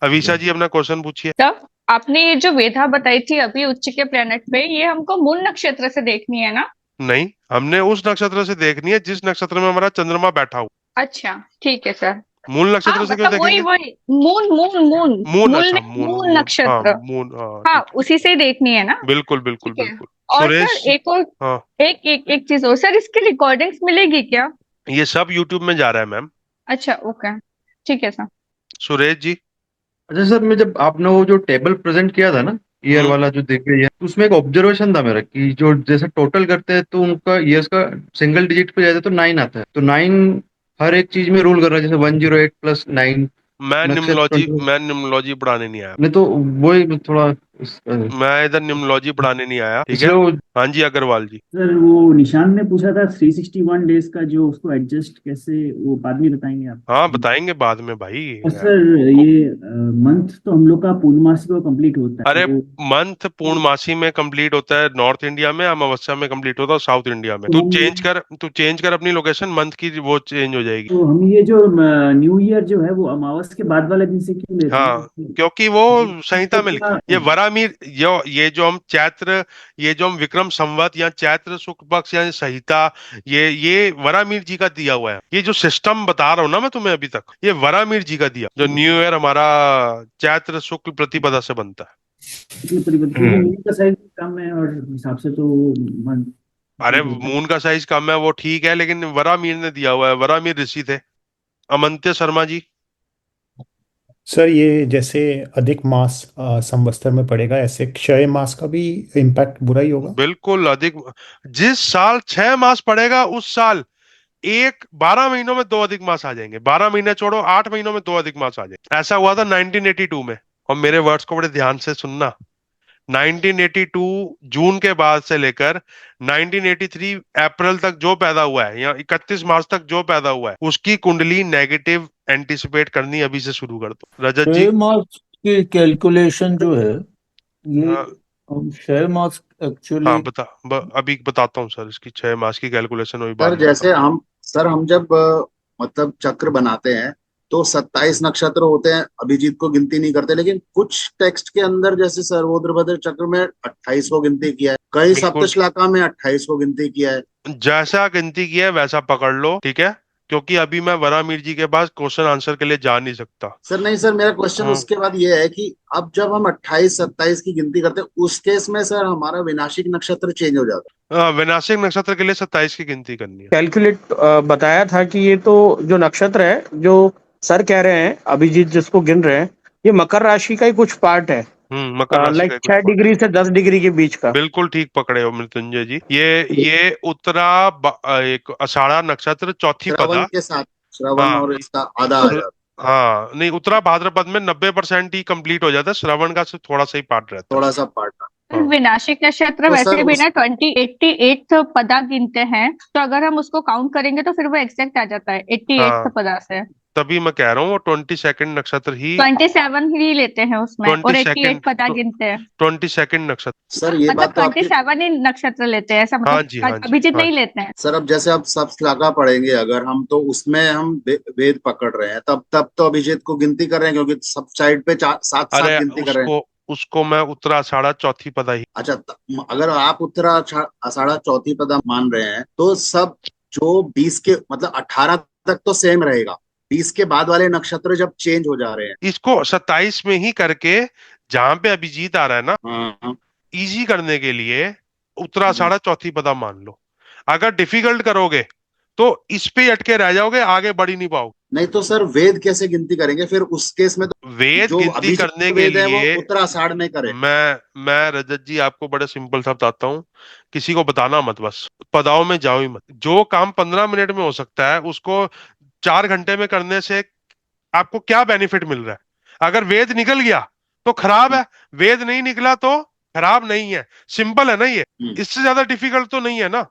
अवीशा जी अपना क्वेश्चन पूछिए। तब आपने ये जो वेधा बताई थी अभी उच्च के प्लेनेट पे, ये हमको मूल नक्षत्र से देखनी है ना? नहीं, हमने उस नक्षत्र से देखनी है जिस नक्षत्र में हमारा चंद्रमा बैठा हो। अच्छा ठीक है सर। मूल हाँ नक्षत्र से क्यों मतलब वही देखेंगे? वही मून मून मून मून, मूल अच्छा, नहीं, मून मूल मून, हाँ, नक्षत्र। मून, हाँ, हाँ ठीक। उसी से ही देखनी है ना। बिल्कुल बिल्कुल ठीक है। बिल्कुल। और सर सुरेश। एक और हाँ, एक एक एक चीज और सर, इसकी रिकॉर्डिंग्स मिलेगी क्या? ये सब यूट्यूब में जा रहा है मैम। अच्छा ओके ठीक है सर। सुरेश जी। अच्छा सर, मैं जब आपने वो जो टेबल प्रेजेंट किया था ना, ईयर हम्म। वाला जो देख रही है, तो उसमें एक ऑब्जर्वेशन था मेरा कि जो जैसे टोटल करते हैं तो उनका ईयर्स का सिंगल डिजिट पे जाता है तो 9 आता है, तो 9 हर एक चीज में रूल कर रहा है, जैसे 108 प्लस 9 नक्षत्र मैं निम्नोलॉजी पढ़ाने नहीं आया। नहीं तो वही थोड़ा मैं इधर निम्नोलॉजी पढ़ाने नहीं आया, ठीक है। इसलिए वो हाँ जी, अग्रवाल जी। सर वो निशान ने पूछा था 361 डेज का जो उसको एडजस्ट कैसे, वो बाद में बताएंगे आप? हाँ, बताएंगे बाद में भाई। और सर ये मंथ तो हम लोग का पूर्णमासी को कंप्लीट होता है अरे, वो, मंथ पूर्णमासी में कंप्लीट होता है नॉर्थ इंडिया में, अमावस्या में कंप्लीट होता है साउथ इंडिया में। तो हम तू चेंज कर अपनी लोकेशन, मंथ की वो चेंज हो जाएगी। तो हम ये जो न्यू ईयर जो है वो अमावस के बाद वाले दिन से क्यों लेते हाँ, हैं? क्योंकि वो संहिता में लिखा है। ये पूरा वरामीर, ये जो हम विक्रम संवत या चैत्र शुक्ल पक्ष या संहिता, ये वरामीर जी का दिया हुआ है। ये जो सिस्टम बता रहा हूँ ना मैं तुम्हें अभी तक, ये वरामीर जी का दिया, जो न्यू ईयर हमारा चैत्र शुक्ल प्रतिपदा से बनता है। इतनी परिवर्तन, क्योंकि मून का साइज कम है और हिसाब से तो मन अरे, ठीक होता है। मून का साइज कम है वो ठीक है, लेकिन वरामीर ने दिया हुआ है, वरामीर ऋषि थे। अमंत्य शर्मा जी। सर ये जैसे अधिक मास संवत्सर में पड़ेगा, ऐसे क्षय मास का भी इम्पैक्ट बुरा ही होगा? बिल्कुल अधिक। जिस साल 6 मास पड़ेगा उस साल 12 महीनों में 2 अधिक मास आ जाएंगे। 12 महीने छोड़ो, 8 महीनों में 2 अधिक मास आ जाएंगे। ऐसा हुआ था 1982 में। और मेरे वर्ड्स को बड़े ध्यान से सुनना। 1982 जून के बाद से लेकर 1983 अप्रैल तक जो पैदा हुआ है, या 31 मार्च तक जो पैदा हुआ है, उसकी कुंडली नेगेटिव एंटिसिपेट करनी अभी से शुरू कर दो। रजत जी। शेयर मार्क्स की कैलकुलेशन जो है, ये हाँ, हम शेयर मार्क्स हाँ, एक्चुअली अभी बताता हूँ सर, इसकी 6 मास की कैलकुलेशन अभी बाद सर में जैसे बताता हम जब मतलब चक्र बनाते हैं तो 27 नक्षत्र होते हैं, अभिजीत को गिनती नहीं करते, लेकिन कुछ टेक्स्ट के अंदर जैसे सर्वोदरभद्र चक्र में 28 को गिनती किया है, कई हूँ। बिल्कुल, सप्तश्लोका में 28 को गिनती किया है। जैसा गिनती की है वैसा पकड़ लो, ठीक है। क्योंकि अभी मैं वरामीर जी के पास क्वेश्चन आंसर के लिए जा नहीं सकता। सर नहीं सर, मेरा क्वेश्चन हम्म। उसके बाद ये है कि अब जब हम 28 27 की गिनती करते हैं उस केस में सर हमारा विनाशिक नक्षत्र चेंज हो जाता हाँ, विनाशिक नक्षत्र के लिए 27 की गिनती करनी है। कैलकुलेट बताया था कि ये तो जो नक्षत्र है, जो सर कह रहे हैं, अभिजीत जिसको गिन रहे हैं, ये मकर राशि का ही कुछ पार्ट है, मकर राशि लाइक का कुछ 6 पॉइंट। डिग्री से 10 डिग्री के बीच का। बिल्कुल ठीक पकड़े हो मृत्युंजय जी। ये एक आषाढ़ा नक्षत्र चौथी श्रवण पदा। के साथ, श्रवण हाँ, और इसका आधा आ जाता, हाँ, नहीं, उत्तरा भाद्रपद में 90% ही कंप्लीट हो जाता है, श्रवण का सिर्फ थोड़ा सा ही पार्ट रहता है। थोड़ा सा पार्ट। हाँ। विनाशिक नक्षत्र तो वैसे सर भी उस ना 88 पदा गिनते हैं, तो अगर हम उसको काउंट करेंगे तो फिर वो एग्जैक्ट आ जाता है 88 हाँ, पदा से। तभी मैं कह रहा हूँ वो 22nd नक्षत्र ही 27 ही लेते हैं उसमें, और 88 पदा 22nd गिनते हैं। 22nd नक्षत्र। सर ये मतलब बात तो आपकी, 27 ही नक्षत्र लेते हैं, ऐसा हाँ मतलब जी, हाँ जी, अभिजीत हाँ नहीं जी। लेते हैं। सर अब जैसे आप सब श्लाघा पढ़ेंगे अगर हम, तो उसमें हम वेद पकड़ रहे हैं, तब तो अभिजीत को गिनती कर रहे हैं, क्योंकि सब साइड पे 7 7 अरे, गिनती कर रहे हैं। उसको मैं उत्तरा आषाढ़ा चौथी पदा ही। अच्छा, अगर आप उत्तरा आषाढ़ा चौथी पदा मान रहे हैं तो सब जो 20 के मतलब 18 तक तो सेम रहेगा, 20 के बाद वाले नक्षत्र जब चेंज हो जा रहे हैं। इसको 27 में ही करके, जहां पे अभिजीत आ रहा है ना, हाँ, इजी करने के लिए उत्तरा आषाढ़ा चौथी पदा मान लो। अगर डिफिकल्ट करोगे तो इस पे अटके रह जाओगे, आगे बढ़ ही नहीं पाओगे। नहीं तो सर वेद कैसे गिनती करेंगे फिर उस केस में? तो वेद जो गिनती अभिजीत करने के वेद है वो लिए उत्तराषाढ़ में करे। मैं रजत जी आपको बड़े सिंपल सा बताता हूँ। किसी को बताना मत, बस पदाओं में जाओ ही मत। जो काम 15 मिनट में हो सकता है उसको 4 घंटे में करने से आपको क्या बेनिफिट मिल रहा है? अगर वेद निकल गया तो खराब है, वेद नहीं निकला तो खराब नहीं है। सिंपल है ना ये, इससे ज्यादा डिफिकल्ट तो नहीं है ना।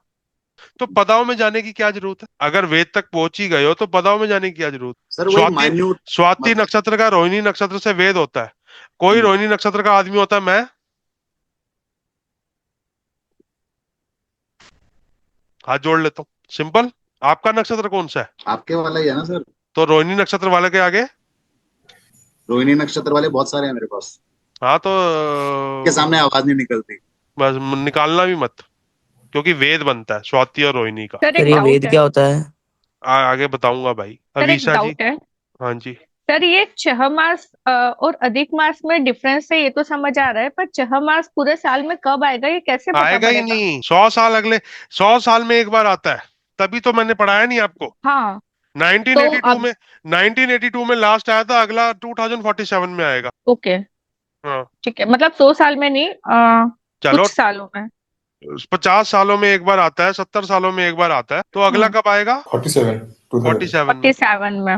तो पदाओं में जाने की क्या जरूरत है? अगर वेद तक पहुंच ही गए हो तो पदाओं में जाने की क्या जरूरत है? सर वही माइन्यूट स्वाति नक्षत्र का रोहिणी नक्षत्र से वेद होता है। कोई रोहिणी नक्षत्र का आदमी होता है, मैं हाथ जोड़ लेता हूँ। सिंपल। आपका नक्षत्र कौन सा है? आपके वाला ही है ना सर? तो रोहिणी नक्षत्र वाले के आगे रोहिणी नक्षत्र वाले बहुत सारे हैं मेरे पास। हाँ, तो के सामने आवाज नहीं निकलती। बस निकालना भी मत। क्योंकि वेद बनता है स्वाति और रोहिणी का। सर सर एक ये डाउट वेद है। क्या होता है? आगे बताऊंगा भाई। सर एक अवीशा जी। डाउट है। हाँ जी। सर ये 6 मास और अधिक मास में डिफरेंस है, ये तो समझ आ रहा है, पर 6 मास पूरे साल में कब आएगा ये कैसे पता आएगा ही पड़ेगा? नहीं। 100 साल में एक बार आता है, तभी तो मैंने पढ़ाया नहीं आपको। हाँ 1982 अब में 1982 में लास्ट आया था, अगला 2047 में आएगा। ओके हाँ ठीक है, मतलब 100 साल में नहीं, चलो, कुछ सालों में। 50 सालों में एक बार आता है, 70 सालों में एक बार आता है, तो अगला कब आएगा? 47 में। 47 में।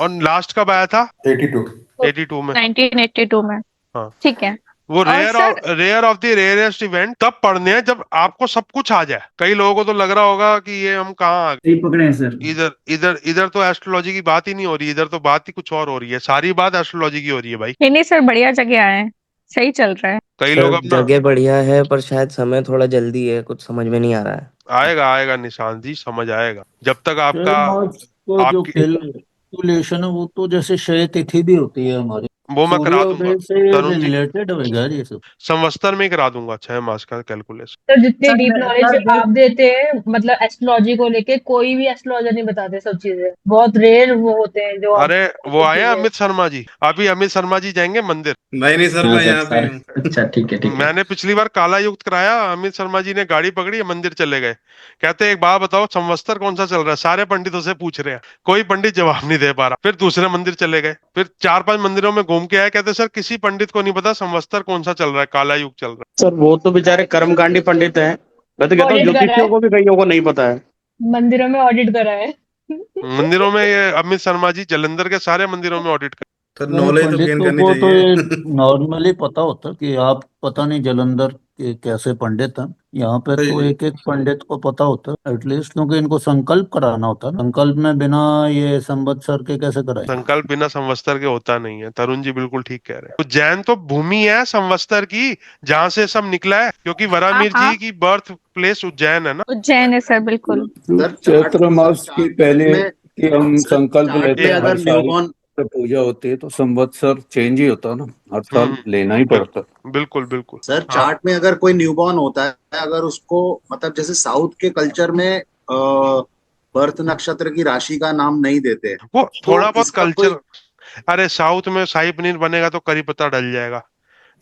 और लास्ट कब आया था? 82 में। 1982 में। हाँ ठीक है। वो और sir rare of the rarest event तब पढ़ने हैं जब आपको सब कुछ आ जाए। कई लोगों को तो लग रहा होगा कि ये हम कहाँ आ गए, सही पकड़े हैं सर। इधर इधर इधर तो एस्ट्रोलॉजी की बात ही नहीं हो रही, इधर तो बात ही कुछ और हो रही है। सारी बात एस्ट्रोलॉजी की हो रही है भाई। नहीं सर, बढ़िया जगह आए हैं, सही चल रहा है। कई लोग सर अपना जगह बढ़िया है पर शायद समय थोड़ा जल्दी है, कुछ समझ में नहीं आ रहा है। आएगा आएगा निशांत जी, समझ आएगा जब तक क्षय आपका मास को जो आपकी कैलकुलेशन है वो तो जैसे क्षय तिथि भी होती है हमारी, वो मैं करा दूंगा सूर्योदय से तरुण जी। रिलेटेड होगा ये सब। संवत्सर में ही करा दूंगा 6 मास का कैलकुलेशन। सर जितनी डीप नॉलेज आप देते हैं मतलब एस्ट्रोलॉजी को लेके, कोई भी एस्ट्रोलॉजर नहीं बताते सब चीजें, बहुत रेयर वो होते हैं जो आप अरे वो आए हैं अमित शर्मा जी, अभी अमित शर्मा जी जाएंगे मंदिर। नहीं सर, मैं यहाँ पे हूँ। अच्छा ठीक है ठीक है। मैंने पिछली बार काला युक्त कराया, अमित शर्मा जी ने गाड़ी पकड़ी, मंदिर चले गए। कहते एक बात बताओ संवत्सर कौन सा चल रहा है? सारे पंडितों से पूछ रहे हैं, कोई पंडित जवाब नहीं दे पा रहा। फिर दूसरे मंदिर चले गए, फिर 4-5 मंदिरों में घूम के आए। कहते सर किसी पंडित को नहीं पता संवत्सर कौन सा चल रहा है, काला युग चल रहा सर वो तो बेचारे कर्मकांडी पंडित हैं, मैं तो कहता हूँ ऑडिट करा ज्योतिषियों है, को भी कईयों को नहीं पता है। मंदिरों में ऑडिट करा है। है। मंदिरों में ये अमित शर्मा जी जलंधर के सारे मंदिरों में ऑडिट कर। सर नहीं, नॉलेज तो गेन पंडितों करनी को तो ये चाहिए। नॉर्मली पता होता कि आप पता नहीं जलंधर के कैसे पंडित हैं, यहाँ पे तो एक एक पंडित को पता होता है एटलीस्ट, क्योंकि इनको संकल्प कराना होता है। संकल्प में बिना ये संवत्सर के कैसे कराएंगे? संकल्प बिना संवत्सर के होता नहीं है। तरुण जी बिल्कुल ठीक कह रहे हैं। उज्जैन तो भूमि है संवत्सर की, जहाँ से सब निकला है, क्योंकि वरामिर हाँ जी की बर्थ प्लेस उज्जैन है ना। उज्जैन है सर, बिल्कुल। सर चैत्र मास की पहले में कि हम संकल्प चार्ट लेते में हैं अगर हर साल न्यूबॉर्न पे पूजा होती है तो संवत्सर चेंज ही होता है ना, हर साल लेना ही बिल- पड़ता है। बिल्कुल बिल्कुल। सर हाँ चार्ट में अगर कोई न्यूबॉर्न होता है, अगर उसको मतलब जैसे साउथ के कल्चर में बर्थ नक्षत्र की राशि का नाम नहीं देते, वो तो थोड़ा बहुत इसका कोई कल्चर। अरे साउथ में शाही पनीर बनेगा तो करी पत्ता डल जाएगा,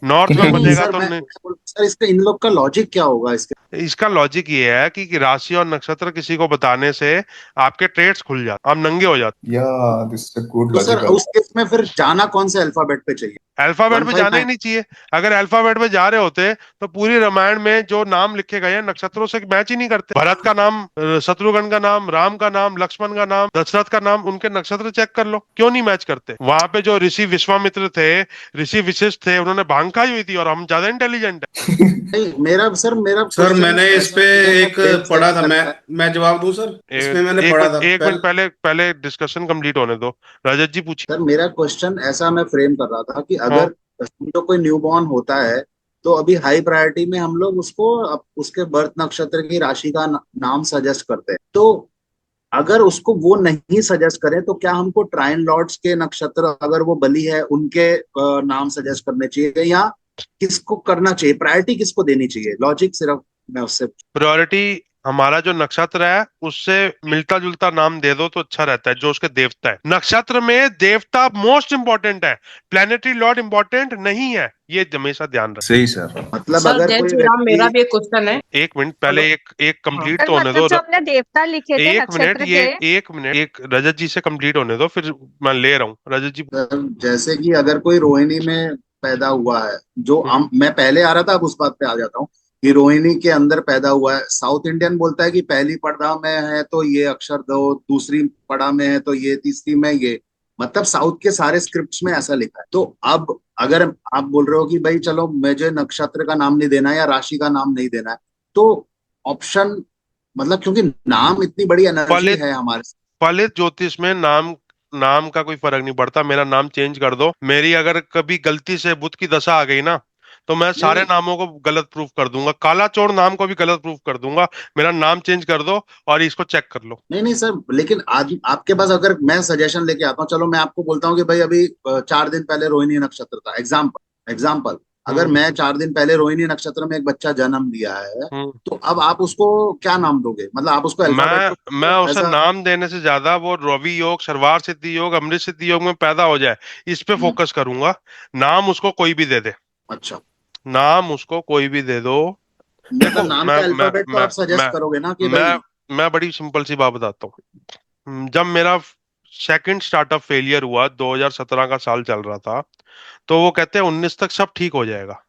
नॉर्थ में नहीं बनेगा सर, तो मैं सर इसका इन लोग का लॉजिक क्या होगा इसके? इसका लॉजिक ये है कि राशि और नक्षत्र किसी को बताने से आपके ट्रेड्स खुल जाते, आप नंगे हो जाते। तो सर उस केस में फिर जाना कौन से अल्फाबेट पे चाहिए? अल्फाबेट पे जाना ही 159 नहीं चाहिए। अगर अल्फाबेट पे जा रहे होते तो पूरी रामायण में जो नाम लिखे गए हैं नक्षत्रों से मैच ही नहीं करते। भरत का नाम, शत्रुघ्न का नाम, राम का नाम, लक्ष्मण का नाम, दशरथ का नाम, उनके नक्षत्र चेक कर लो, क्यों नहीं मैच करते? वहां पे जो ऋषि विश्वामित्र थे, ऋषि वशिष्ठ थे, उन्होंने भांग खाई हुई थी और हम ज्यादा इंटेलिजेंट है। नहीं, मेरा सर question मैंने इस पे एक पढ़ा था, मैं जवाब दूं सर? इसमें मैंने पढ़ा था एक मिनट पहले डिस्कशन कंप्लीट होने दो। रजत जी पूछिए। सर मेरा क्वेश्चन ऐसा मैं फ्रेम कर रहा था कि अगर समझो कोई न्यूबॉर्न होता है, तो अभी हाई प्रायोरिटी में हम लोग उसको उसके बर्थ नक्षत्र की राशि का नाम सजेस्ट करते हैं। तो अगर उसको वो नहीं सजेस्ट करें तो क्या हमको ट्राइन लॉर्ड्स के नक्षत्र, अगर वो बली है, उनके नाम सजेस्ट करने चाहिए, या किसको करना चाहिए? प्रायोरिटी किसको देनी चाहिए? लॉजिक सिर्फ मैं उससे प्रायोरिटी हमारा जो नक्षत्र है उससे मिलता जुलता नाम दे दो तो अच्छा रहता है, जो उसके देवता है। नक्षत्र में देवता मोस्ट इंपॉर्टेंट है, प्लैनेटरी लॉर्ड इंपॉर्टेंट नहीं है, ये हमेशा ध्यान रखें। सही सर। मतलब सर अगर जय कोई श्री राम, मेरा व्यक्ति भी एक क्वेश्चन है। एक मिनट पहले एक कंप्लीट सर तो होने मतलब दो। जो हमने देवता लिखे थे एक मिनट, नक्षत्र ये के, एक मिनट, एक रजत जी से कंप्लीट होने दो, फिर मैं ले रहा हूँ। रजत जी। जैसे कि अगर कोई रोहिणी में पैदा हुआ है, जो मैं पहले आ रहा था, अब उस बात पे आ जाता हूँ कि रोहिणी के अंदर पैदा हुआ है। साउथ इंडियन बोलता है कि पहली पड़ा में है तो ये अक्षर दो, दूसरी पड़ा में है तो ये, तीसरी में ये, मतलब साउथ के सारे स्क्रिप्ट्स में ऐसा लिखा है। तो अब अगर आप बोल रहे हो कि भाई चलो मुझे नक्षत्र का नाम नहीं देना है या राशि का नाम नहीं देना है, तो ऑप्शन मतलब, क्योंकि नाम इतनी बड़ी एनर्जी है हमारे। फलित ज्योतिष में नाम का कोई फर्क नहीं पड़ता। मेरा नाम चेंज कर दो, मेरी अगर कभी गलती से बुध की दशा आ गई ना, तो मैं सारे नामों को गलत प्रूफ कर दूंगा। काला चोर नाम को भी गलत प्रूफ कर दूंगा। मेरा नाम चेंज कर दो और इसको चेक कर लो। नहीं सर, लेकिन आज आपके पास अगर मैं सजेशन लेके आता हूँ, चलो मैं आपको बोलता हूँ कि भाई अभी 4 दिन पहले रोहिणी नक्षत्र था, एग्जाम्पल अगर मैं 4 दिन पहले रोहिणी नक्षत्र में एक बच्चा जन्म लिया है, तो अब आप उसको क्या नाम दोगे? मतलब आप उसको अल्फाबेट मैं उसे नाम देने से ज्यादा वो रवि योग, सर्वार सिद्धि योग, अमृत सिद्धि योग में पैदा हो जाए, इस पे फोकस करूंगा। नाम उसको कोई भी दे दे। अच्छा, नाम उसको कोई भी दे दो। देखो नाम के अल्फाबेट तो आप सजेस्ट करोगे ना कि भाई। मैं बड़ी सिंपल सी बात बताता हूँ। जब मेरा सेकंड स्टार्टअप फेलियर हुआ, 2017 का साल चल रहा था, तो वो कहते हैं 19 तक सब ठीक हो जाएगा।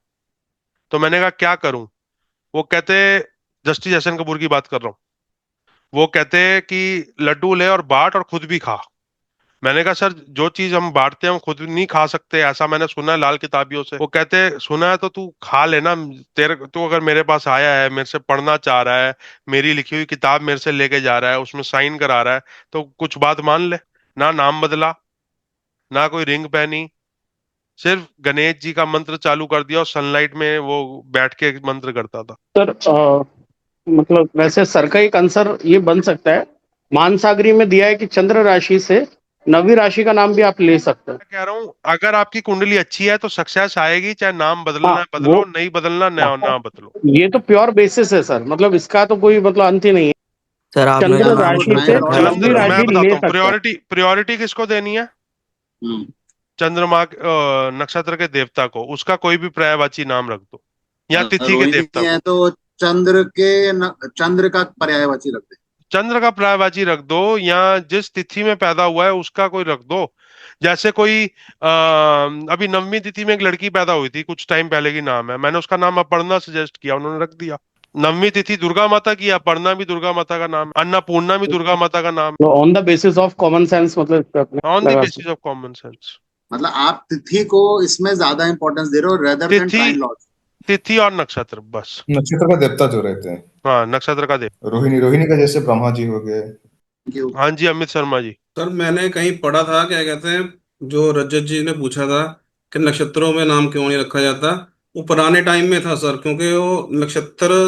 तो मैंने कहा क्या करूं? वो कहते, जस्टिस जयसन कपूर की बात कर रहा हूँ, वो कहते कि लड्डू ले और बांट और खुद भी खा। मैंने कहा सर, जो चीज हम बांटते हैं हम खुद नहीं खा सकते, ऐसा मैंने सुना है लाल किताबियों से। वो कहते सुना है तो तू खा लेना। तू अगर मेरे पास आया है, मेरे से पढ़ना चाह रहा है, मेरी लिखी हुई किताब मेरे से लेके जा रहा है, उसमें साइन करा रहा है, तो कुछ बात मान ले। ना नाम बदला, ना कोई रिंग पहनी, सिर्फ गणेश जी का मंत्र चालू कर दिया और सनलाइट में वो बैठ के मंत्र करता था। सर मतलब वैसे सर का एक आंसर ये बन सकता है, मानसागरी में दिया है कि चंद्र राशि से 9वीं राशि का नाम भी आप ले सकते हैं। कह रहा हूँ अगर आपकी कुंडली अच्छी है तो सक्सेस आएगी, चाहे नाम बदलना है बदलो, नहीं बदलना ना बदलो। ये तो प्योर बेसिस है सर, मतलब इसका तो कोई मतलब अंत ही नहीं है। सर आप चंद्र राशि से 9वीं राशि मैं ले बताता हूँ, सकते हैं। प्रायोरिटी किसको देनी है? चंद्रमा नक्षत्र के देवता को, उसका कोई भी पर्यायवाची नाम रख दो, या तिथि के देवता है को। तो चंद्र का पर्यायवाची रख दे। चंद्र का पर्यायवाची रख दो, या जिस तिथि में पैदा हुआ है उसका कोई रख दो। जैसे कोई अभी 9वीं तिथि में एक लड़की पैदा हुई थी कुछ टाइम पहले की नाम है, मैंने उसका नाम अपर्णा सजेस्ट किया, उन्होंने रख दिया। 9वीं तिथि दुर्गा माता की, अपर्णा भी दुर्गा माता का नाम, अन्नपूर्णा भी दुर्गा माता का नाम। On the basis of common sense, मतलब on the basis of common sense. मतलब आप तिथि को इसमें ज्यादा इंपॉर्टेंस दे रहे हो रेदर देन टाइम लॉर्ड। तिथि और नक्षत्र, बस। नक्षत्र का देवता जो रहते हैं, हाँ, नक्षत्र का देवता। रोहिणी का जैसे ब्रह्मा जी हो गए। हाँ जी, अमित शर्मा जी। सर मैंने कहीं पढ़ा था, क्या कहते हैं, जो रजत जी ने पूछा था कि नक्षत्रों में नाम क्यों नहीं रखा जाता, वो पुराने टाइम में था सर, क्योंकि वो नक्षत्र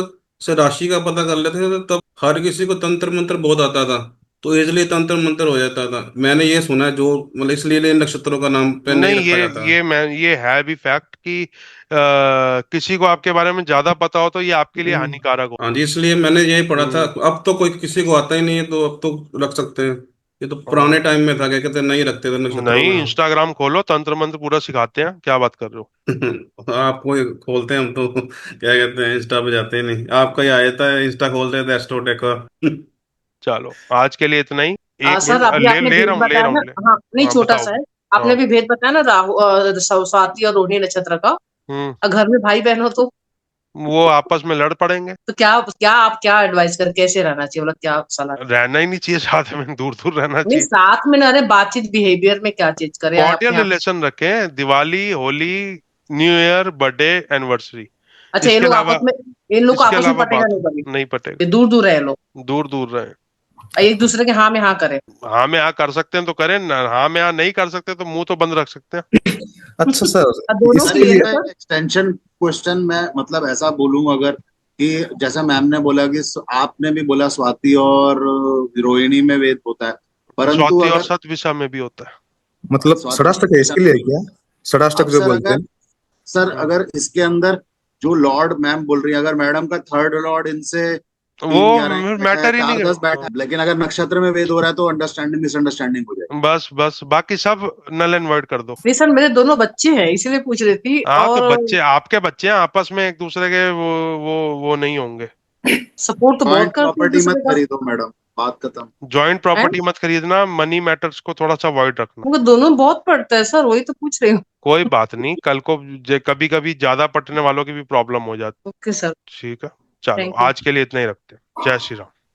से राशि का पता कर लेते थे, तब हर किसी को तंत्र मंत्र बहुत आता था, तो इसलिए तंत्र मंत्र हो जाता था। मैंने ये सुना है, जो मतलब इसलिए नक्षत्रों का नाम पे नहीं रखा जाता। ये है भी फैक्ट कि किसी को आपके बारे में ज्यादा पता हो तो ये आपके लिए हानिकारक हो। हाँ जी, इसलिए मैंने यही पढ़ा था। अब तो कोई किसी को आता ही नहीं है, तो अब तो रख सकते हैं। ये तो पुराने टाइम में था, क्या कहते हैं, नहीं रखते थे नक्षत्रों नहीं, का। इंस्टाग्राम खोलो, तंत्र मंत्र पूरा सिखाते हैं, क्या बात कर रहे हो? आपको खोलते हैं हम तो, क्या कहते हैं, इंस्टा पे जाते ही नहीं। आपका ही आया था, इंस्टा खोलते थे एस्ट्रोटेक का। चलो आज के लिए इतना ही। एक सर अभी आपने भेद बताया ना, हाँ नहीं छोटा सा है, आपने भी भेद बताया ना स्वाति और रोहिणी नक्षत्र का। घर में भाई बहन हो तो वो आपस में लड़ पड़ेंगे। तो क्या आप क्या एडवाइस कर, कैसे रहना चाहिए, मतलब क्या सलाह? रहना ही नहीं चाहिए साथ में, दूर दूर रहना चाहिए। साथ में ना रहे, बातचीत बिहेवियर में क्या चीज करें? कॉर्डियल रिलेशन रखें, Diwali, Holi, new year, birthday, anniversary. अच्छा, ये लोग आपस में, इन लोग आपस में पटेगा नहीं कभी? नहीं पटेगा। दूर दूर रहे लोग, दूर दूर रहे, एक दूसरे के हाँ में हाँ करें। हाँ में हाँ कर सकते हैं तो करें, ना हाँ में हाँ नहीं कर सकते तो मुंह तो बंद रख सकते हैं। अच्छा सर, एक्सटेंशन क्वेश्चन में मतलब ऐसा बोलूं अगर कि जैसा मैम ने बोला कि आपने भी बोला स्वाति और रोहिणी में वेद होता है, परंतु स्वाति और सतविषा में भी होता है। मतलब षडाष्टक है इसके लिए क्या? षडाष्टक जो बोलते हैं सर, अगर इसके अंदर जो लॉर्ड मैम बोल रही है, अगर मैडम का थर्ड लॉर्ड इनसे वो मैटर ही नहीं है, लेकिन अगर नक्षत्र में वेद हो रहा है तो अंडरस्टैंडिंग मिसअंडरस्टैंडिंग हो जाएगी। बस बाकी सब नल एंड वॉइड कर दो। नहीं सर, मेरे दोनों बच्चे हैं, इसीलिए पूछ रही थी। और तो बच्चे, आपके बच्चे हैं, आपस में एक दूसरे के वो नहीं होंगे। सपोर्ट तो बहुत करते हैं। प्रॉपर्टी मत खरीदो मैडम, बात खत्म। जॉइंट प्रॉपर्टी मत खरीदना, मनी मैटर्स को थोड़ा सा अवॉइड रखना। वो दोनों बहुत पढ़ता है सर, वही तो पूछ रही हूँ। कोई बात नहीं, कल को कभी कभी ज्यादा पढ़ने वालों की भी प्रॉब्लम हो जाती है। ओके सर, ठीक है, चलो आज के लिए इतना ही रखते हैं। जय श्री राम।